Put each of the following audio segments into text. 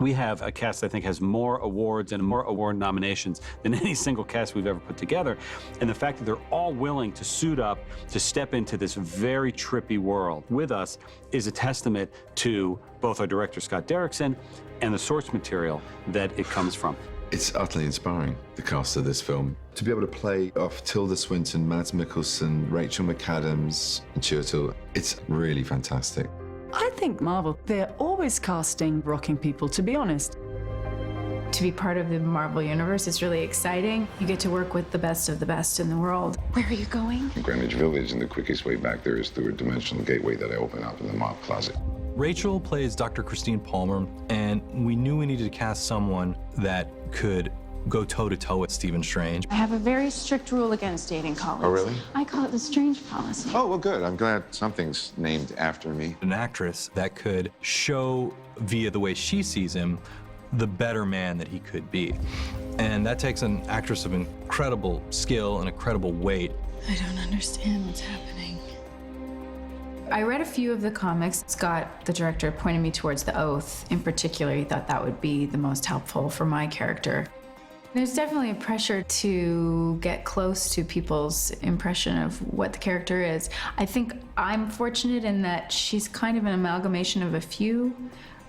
We have a cast I think has more awards and more award nominations than any single cast we've ever put together. And the fact that they're all willing to suit up, to step into this very trippy world with us is a testament to both our director, Scott Derrickson, and the source material that it comes from. It's utterly inspiring, the cast of this film. To be able to play off Tilda Swinton, Mads Mikkelsen, Rachel McAdams, and Chiwetel, it's really fantastic. I think Marvel, they're always casting rocking people, to be honest. To be part of the Marvel Universe is really exciting. You get to work with the best of the best in the world. Where are you going? Greenwich Village, and the quickest way back there is through a dimensional gateway that I open up in the mop closet. Rachel plays Dr. Christine Palmer, and we knew we needed to cast someone that could go toe-to-toe with Stephen Strange. I have a very strict rule against dating colleagues. Oh, really? I call it the Strange policy. Oh, well, good. I'm glad something's named after me. An actress that could show, via the way she sees him, the better man that he could be. And that takes an actress of incredible skill and incredible weight. I don't understand what's happening. I read a few of the comics. Scott, the director, pointed me towards The Oath. In particular, he thought that would be the most helpful for my character. There's definitely a pressure to get close to people's impression of what the character is. I think I'm fortunate in that she's kind of an amalgamation of a few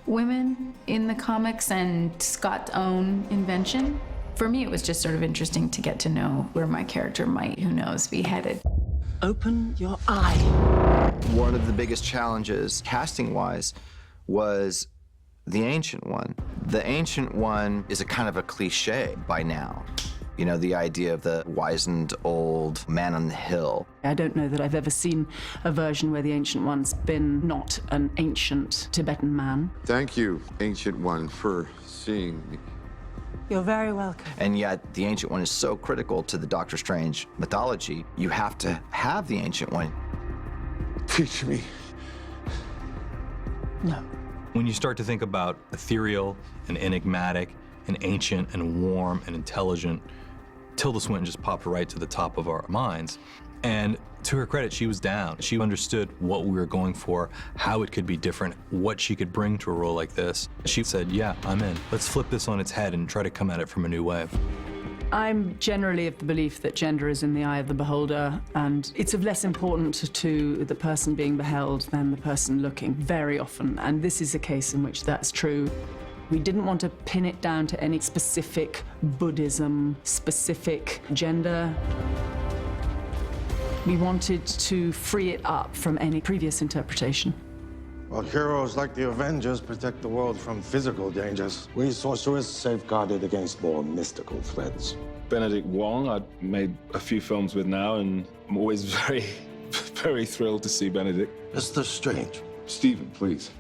women in the comics and Scott's own invention. For me, it was just sort of interesting to get to know where my character might, who knows, be headed. Open your eye. One of the biggest challenges, casting-wise, was the Ancient One. The Ancient One is a kind of a cliche by now. You know, the idea of the wizened old man on the hill. I don't know that I've ever seen a version where the Ancient One's been not an ancient Tibetan man. Thank you, Ancient One, for seeing me. You're very welcome. And yet, the Ancient One is so critical to the Doctor Strange mythology, you have to have the Ancient One. Teach me. No. When you start to think about ethereal and enigmatic and ancient and warm and intelligent, Tilda Swinton just popped right to the top of our minds. And to her credit, she was down. She understood what we were going for, how it could be different, what she could bring to a role like this. She said, yeah, I'm in. Let's flip this on its head and try to come at it from a new way. I'm generally of the belief that gender is in the eye of the beholder, and it's of less importance to the person being beheld than the person looking, very often. And this is a case in which that's true. We didn't want to pin it down to any specific Buddhism, specific gender. We wanted to free it up from any previous interpretation. Well, heroes like the Avengers protect the world from physical dangers. We sorcerers safeguarded against more mystical threats. Benedict Wong, I've made a few films with now, and I'm always very, very thrilled to see Benedict. Mr. Strange. Stephen, please.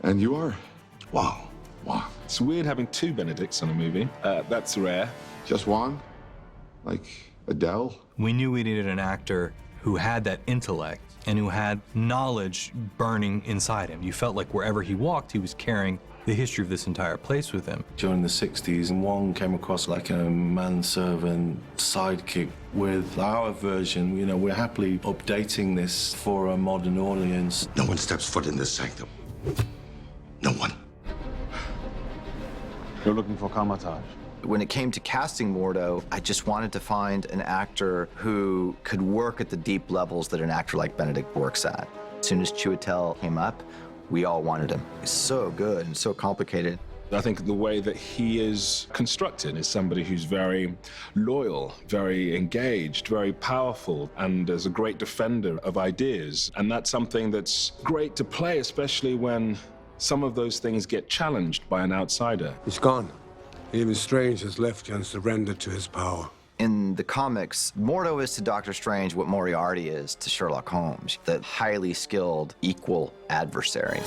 And you are? Wow. Wong. It's weird having two Benedicts on a movie. That's rare. Just Wong? Like Adele? We knew we needed an actor who had that intellect and who had knowledge burning inside him. You felt like wherever he walked, he was carrying the history of this entire place with him. During the 60s, Wong came across like a manservant sidekick. With our version, you know, we're happily updating this for a modern audience. No one steps foot in this sanctum. No one. You're looking for Kamataj. When it came to casting Mordo, I just wanted to find an actor who could work at the deep levels that an actor like Benedict works at. As soon as Chiwetel came up, we all wanted him. He's so good and so complicated. I think the way that he is constructed is somebody who's very loyal, very engaged, very powerful, and is a great defender of ideas. And that's something that's great to play, especially when some of those things get challenged by an outsider. He's gone. Even Strange has left and surrendered to his power. In the comics, Mordo is to Doctor Strange what Moriarty is to Sherlock Holmes, the highly skilled, equal adversary.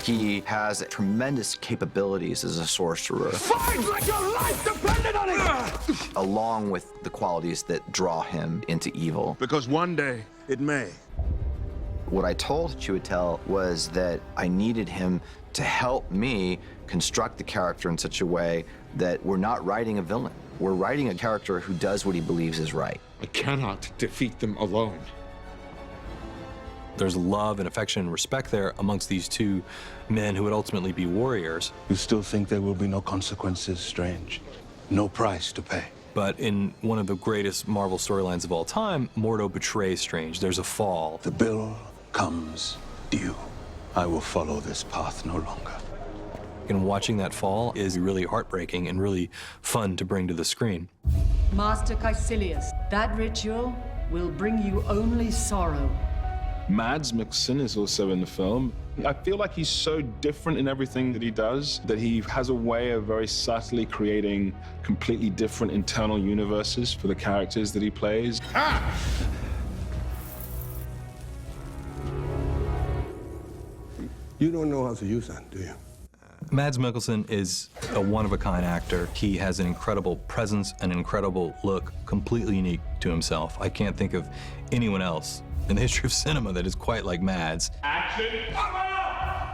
He has tremendous capabilities as a sorcerer. Fight like your life depended on it! Along with the qualities that draw him into evil. Because one day, it may. What I told Chiwetel was that I needed him to help me construct the character in such a way that we're not writing a villain. We're writing a character who does what he believes is right. I cannot defeat them alone. There's love and affection and respect there amongst these two men who would ultimately be warriors. You still think there will be no consequences, Strange? No price to pay? But in one of the greatest Marvel storylines of all time, Mordo betrays Strange. There's a fall. The bill comes due. I will follow this path no longer. And watching that fall is really heartbreaking and really fun to bring to the screen. Master Caecilius, that ritual will bring you only sorrow. Mads Mikkelsen is also in the film. I feel like he's so different in everything that he does that he has a way of very subtly creating completely different internal universes for the characters that he plays. You don't know how to use that, do you? Mads Mikkelsen is a one-of-a-kind actor. He has an incredible presence, an incredible look, completely unique to himself. I can't think of anyone else in the history of cinema that is quite like Mads.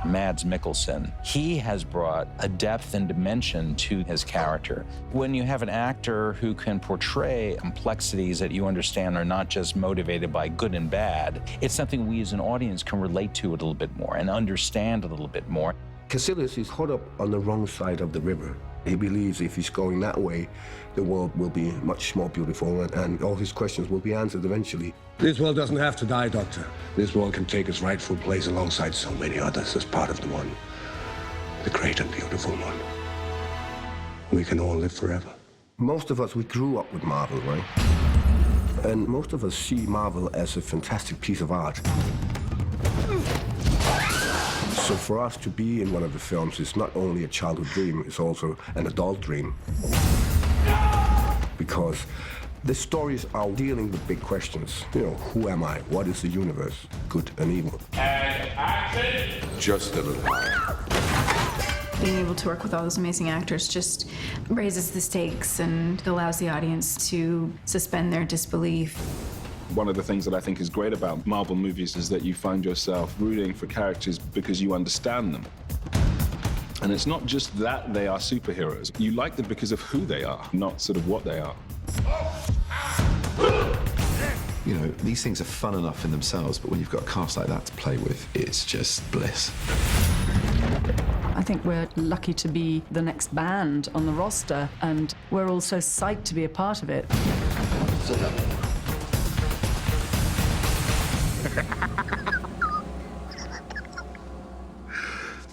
Mads Mikkelsen, he has brought a depth and dimension to his character. When you have an actor who can portray complexities that you understand are not just motivated by good and bad, it's something we as an audience can relate to a little bit more and understand a little bit more. Caecilius is caught up on the wrong side of the river. He believes if he's going that way, the world will be much more beautiful and all his questions will be answered eventually. This world doesn't have to die, Doctor. This world can take its rightful place alongside so many others as part of the one, the great and beautiful one. We can all live forever. Most of us, we grew up with Marvel, right? And most of us see Marvel as a fantastic piece of art. So for us to be in one of the films is not only a childhood dream, it's also an adult dream. Because the stories are dealing with big questions. You know, who am I? What is the universe? Good and evil. And action! Just a little. Being able to work with all those amazing actors just raises the stakes and allows the audience to suspend their disbelief. One of the things that I think is great about Marvel movies is that you find yourself rooting for characters because you understand them. And it's not just that they are superheroes. You like them because of who they are, not sort of what they are. You know, these things are fun enough in themselves, but when you've got a cast like that to play with, it's just bliss. I think we're lucky to be the next band on the roster, and we're all so psyched to be a part of it.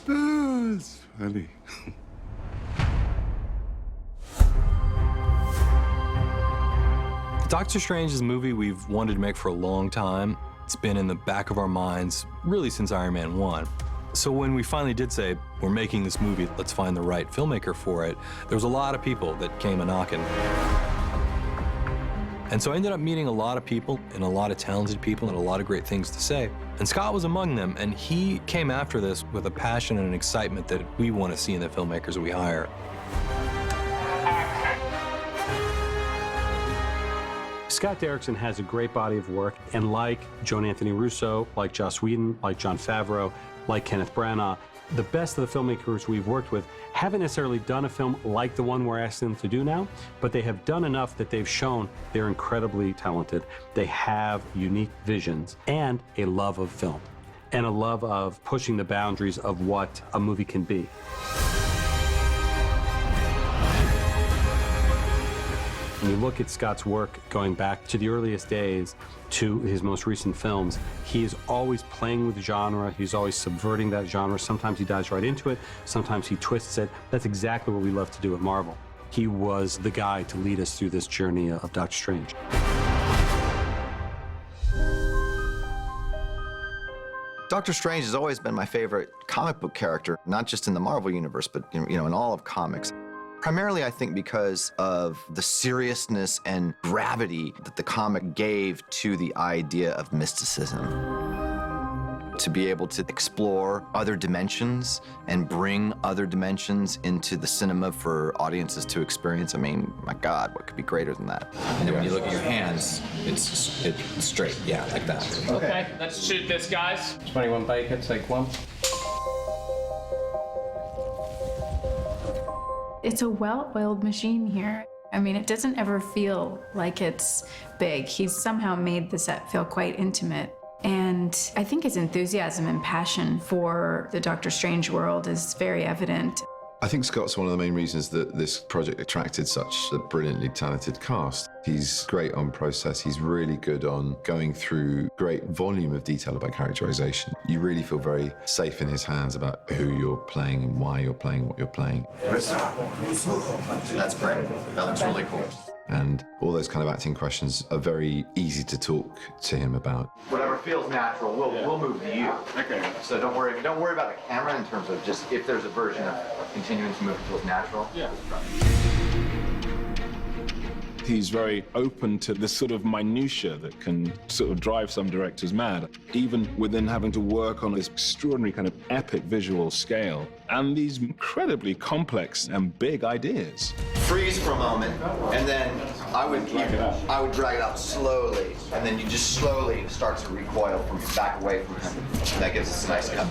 Oh, it's funny. Doctor Strange is a movie we've wanted to make for a long time. It's been in the back of our minds really since Iron Man 1. So when we finally did say, we're making this movie, let's find the right filmmaker for it, there was a lot of people that came a-knocking. And so I ended up meeting a lot of people and a lot of talented people and a lot of great things to say. And Scott was among them, and he came after this with a passion and an excitement that we want to see in the filmmakers that we hire. Scott Derrickson has a great body of work, and like Joan Anthony Russo, like Joss Whedon, like Jon Favreau, like Kenneth Branagh, the best of the filmmakers we've worked with haven't necessarily done a film like the one we're asking them to do now, but they have done enough that they've shown they're incredibly talented. They have unique visions and a love of film and a love of pushing the boundaries of what a movie can be. When you look at Scott's work going back to the earliest days to his most recent films, he is always playing with genre. He's always subverting that genre. Sometimes he dives right into it. Sometimes he twists it. That's exactly what we love to do at Marvel. He was the guy to lead us through this journey of Doctor Strange. Doctor Strange has always been my favorite comic book character, not just in the Marvel universe, but in all of comics. Primarily, I think, because of the seriousness and gravity that the comic gave to the idea of mysticism. To be able to explore other dimensions and bring other dimensions into the cinema for audiences to experience. I mean, my God, what could be greater than that? And then when you look at your hands, it's straight, yeah, like that. Okay, let's shoot this, guys. 21 bacon, take one. It's a well-oiled machine here. I mean, it doesn't ever feel like it's big. He's somehow made the set feel quite intimate. And I think his enthusiasm and passion for the Doctor Strange world is very evident. I think Scott's one of the main reasons that this project attracted such a brilliantly talented cast. He's great on process. He's really good on going through great volume of detail about characterization. You really feel very safe in his hands about who you're playing and why you're playing what you're playing. That's great. That looks really cool. And all those kind of acting questions are very easy to talk to him about. Whatever feels natural, we'll move to you. Okay. So don't worry about the camera in terms of just if there's a version of continuing to move that feels natural. Yeah. He's very open to this sort of minutia that can sort of drive some directors mad, even within having to work on this extraordinary kind of epic visual scale and these incredibly complex and big ideas. Freeze for a moment, and then I would drag it out slowly, and then you just slowly start to recoil from back away from him. And that gives us a nice cut.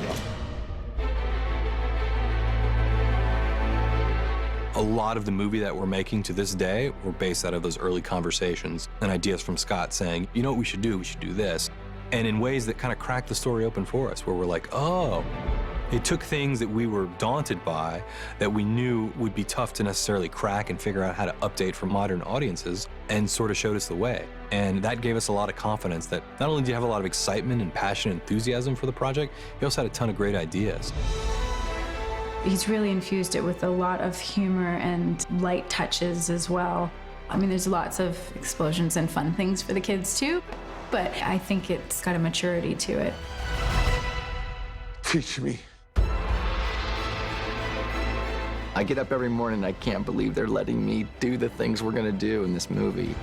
A lot of the movie that we're making to this day were based out of those early conversations and ideas from Scott saying, you know what we should do? We should do this. And in ways that kind of cracked the story open for us, where we're like, oh, it took things that we were daunted by, that we knew would be tough to necessarily crack and figure out how to update for modern audiences, and sort of showed us the way. And that gave us a lot of confidence that not only do you have a lot of excitement and passion and enthusiasm for the project, you also had a ton of great ideas. He's really infused it with a lot of humor and light touches as well. I mean, there's lots of explosions and fun things for the kids too, but I think it's got a maturity to it. Teach me. I get up every morning and I can't believe they're letting me do the things we're gonna do in this movie.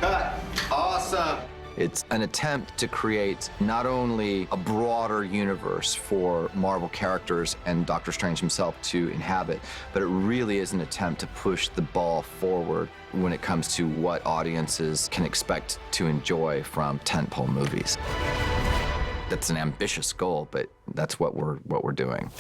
Cut. Awesome. It's an attempt to create not only a broader universe for Marvel characters and Doctor Strange himself to inhabit, but it really is an attempt to push the ball forward when it comes to what audiences can expect to enjoy from tentpole movies. That's an ambitious goal, but that's what we're doing.